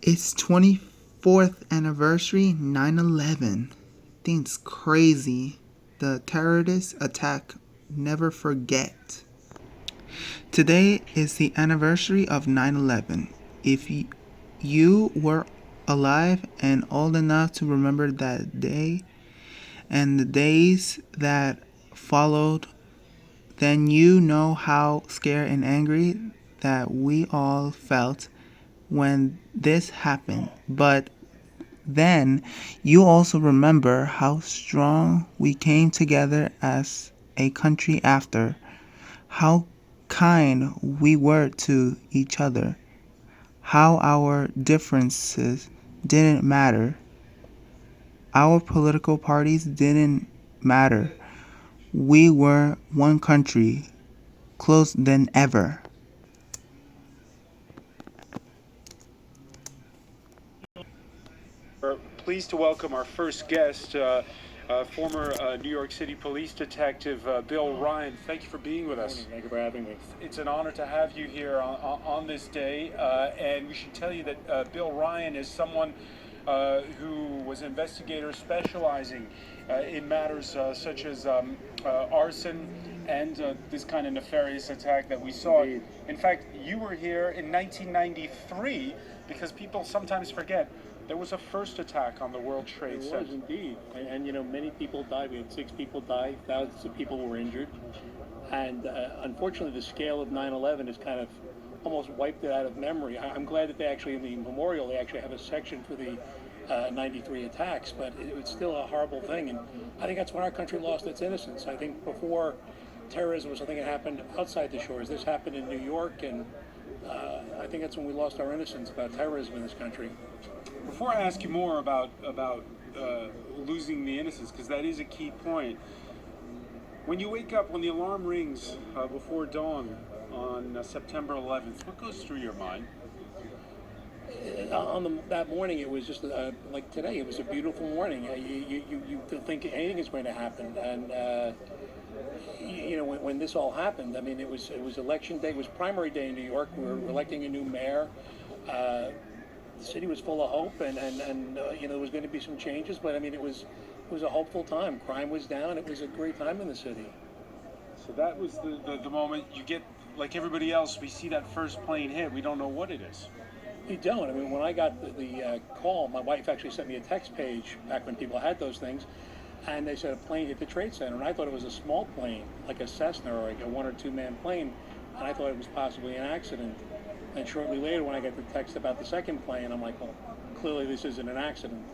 It's 24th anniversary 9/11. Things crazy. The terrorist attack never forget. Today is the anniversary of 9/11. If you were alive and old enough to remember that day and the days that followed, then you know how scared and angry that we all felt when this happened. But then you also remember how strong we came together as a country after, how kind we were to each other, how our differences didn't matter, our political parties didn't matter. We were one country, closer than ever. We're pleased to welcome our first guest, former New York City Police Detective Bill Ryan. Thank you for being with us. Thank you for having me. It's an honor to have you here on this day, and we should tell you that Bill Ryan is someone who was an investigator specializing in matters such as arson and this kind of nefarious attack that we saw. Indeed. In fact, you were here in 1993 because people sometimes forget there was a first attack on the World Trade It Center. was indeed, and many people died. We had 6 people die, thousands of people were injured, and unfortunately, the scale of 9/11 is kind of almost wiped it out of memory. I'm glad that they actually, in the memorial, they actually have a section for the 93 attacks, but it's still a horrible thing, and I think that's when our country lost its innocence. I think before terrorism was something that happened outside the shores. This happened in New York, and I think that's when we lost our innocence about terrorism in this country. Before I ask you more about losing the innocence, because that is a key point, when you wake up, when the alarm rings before dawn on September 11th, what goes through your mind? That morning, it was just like today. It was a beautiful morning. You don't think anything is going to happen, and when this all happened, I mean, it was election day. It was primary day in New York. We were electing a new mayor. The city was full of hope, and there was going to be some changes. But I mean, it was a hopeful time. Crime was down. It was a great time in the city. So that was the moment you get, like everybody else, we see that first plane hit. We don't know what it is. You don't. I mean, when I got the call, my wife actually sent me a text page back when people had those things, and they said a plane hit the Trade Center, and I thought it was a small plane, like a Cessna or like a 1 or 2 man plane, and I thought it was possibly an accident. And shortly later, when I got the text about the second plane, I'm like, well, clearly this isn't an accident.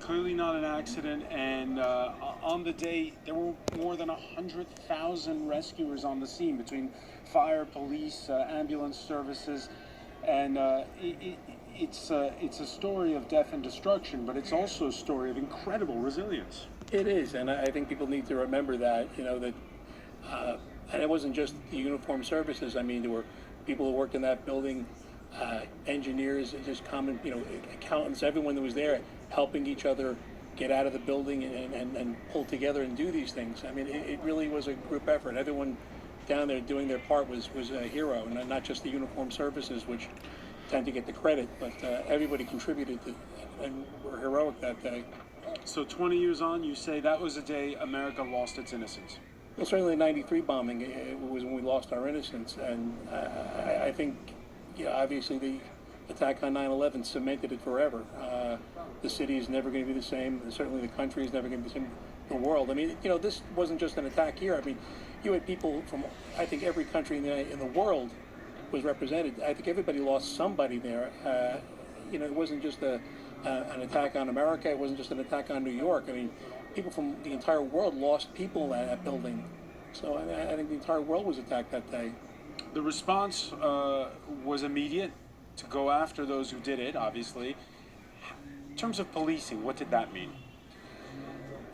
Clearly not an accident, and on the day, there were more than 100,000 rescuers on the scene between fire, police, ambulance services, and it's a story of death and destruction, but it's also a story of incredible resilience. It is, and I think people need to remember that, and it wasn't just the uniformed services. I mean, there were people who worked in that building, engineers, just common, accountants, everyone that was there helping each other get out of the building and pull together and do these things. I mean, it really was a group effort. Everyone down there doing their part was a hero, and not just the uniformed services, which tend to get the credit, but everybody contributed to, and were heroic that day. So 20 years on, you say that was a day America lost its innocence. Well, certainly the 93 bombing, it was when we lost our innocence, and I think, obviously the attack on 9/11 cemented it forever. The city is never going to be the same, and certainly the country is never going to be the same, the world. I mean, this wasn't just an attack here. I mean, you had people from, I think, every country in the world was represented. I think everybody lost somebody there. It wasn't just an attack on America. It wasn't just an attack on New York. I mean, people from the entire world lost people in that building. So I think the entire world was attacked that day. The response was immediate to go after those who did it, obviously. In terms of policing, what did that mean?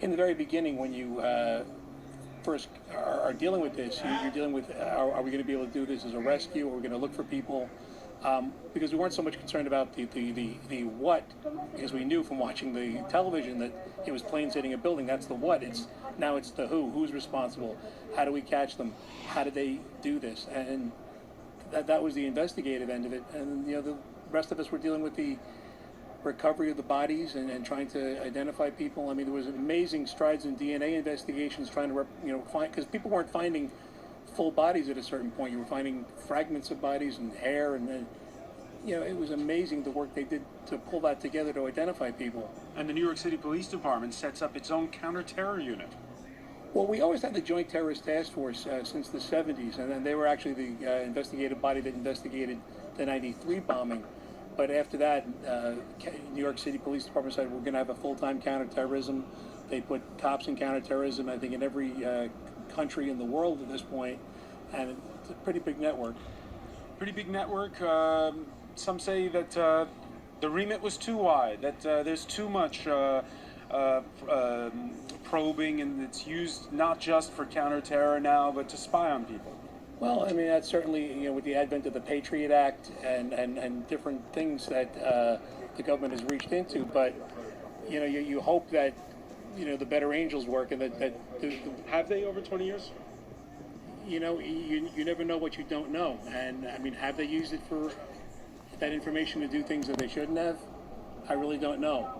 In the very beginning, when you first are dealing with this, you're dealing with, are we going to be able to do this as a rescue? Are we going to look for people? Because we weren't so much concerned about the what, because we knew from watching the television that it was planes hitting a building. That's the what. Now it's the who. Who's responsible? How do we catch them? How did they do this? And that was the investigative end of it. And the rest of us were dealing with the recovery of the bodies and trying to identify people. I mean, there was amazing strides in DNA investigations trying to, find, because people weren't finding full bodies at a certain point. You were finding fragments of bodies and hair, and then, it was amazing the work they did to pull that together to identify people. And the New York City Police Department sets up its own counter-terror unit. Well, we always had the Joint Terrorist Task Force since the 70s, and then they were actually the investigative body that investigated the 93 bombing. But after that, New York City Police Department said we're going to have a full-time counterterrorism. They put cops in counterterrorism, I think, in every country in the world at this point, and it's a pretty big network. Pretty big network. Some say that the remit was too wide, that there's too much probing, and it's used not just for counterterror now, but to spy on people. Well, I mean, that's certainly, with the advent of the Patriot Act and different things that the government has reached into. But, you hope that, the better angels work, and that Have they over 20 years? you never know what you don't know. And, I mean, have they used it for that information to do things that they shouldn't have? I really don't know.